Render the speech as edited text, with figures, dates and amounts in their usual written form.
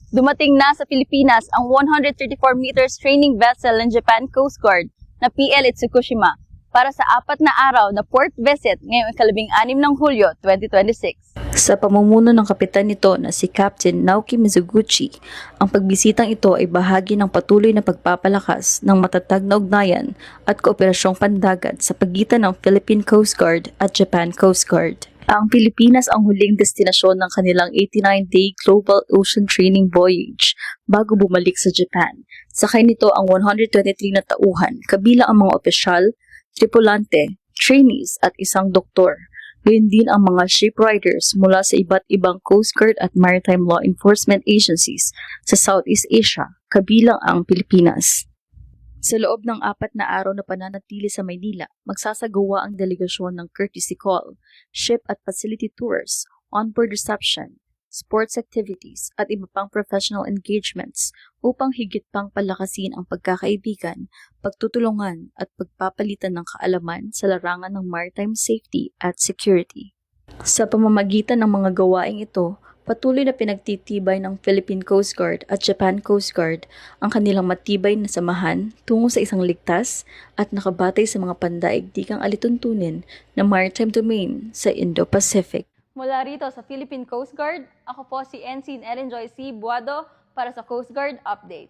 Dumating na sa Pilipinas ang 134 meters training vessel ng Japan Coast Guard na PL Itsukushima para sa 4 na araw na port visit ngayong 16 ng Hulyo 2026. Sa pamumuno ng kapitan nito na si Captain Naoki Mizuguchi, ang pagbisitang ito ay bahagi ng patuloy na pagpapalakas ng matatag na ugnayan at kooperasyong pandagat sa pagitan ng Philippine Coast Guard at Japan Coast Guard. Ang Pilipinas ang huling destinasyon ng kanilang 89-day Global Ocean Training Voyage bago bumalik sa Japan. Sakay nito ang 123 na tauhan, kabilang ang mga opisyal, tripulante, trainees at isang doktor. Gayun din ang mga shipriders mula sa iba't ibang Coast Guard at Maritime Law Enforcement Agencies sa Southeast Asia, kabilang ang Pilipinas. Sa loob ng 4 na araw na pananatili sa Maynila, magsasagawa ang delegasyon ng courtesy call, ship at facility tours, onboard reception, sports activities at iba pang professional engagements upang higit pang palakasin ang pagkakaibigan, pagtutulungan at pagpapalitan ng kaalaman sa larangan ng maritime safety at security. Sa pamamagitan ng mga gawaing ito, patuloy na pinagtitibay ng Philippine Coast Guard at Japan Coast Guard ang kanilang matibay na samahan tungo sa isang ligtas at nakabatay sa mga pandaigdigang alituntunin na maritime domain sa Indo-Pacific. Mula rito sa Philippine Coast Guard, ako po si Ensign Erin Joy C. Buado para sa Coast Guard Update.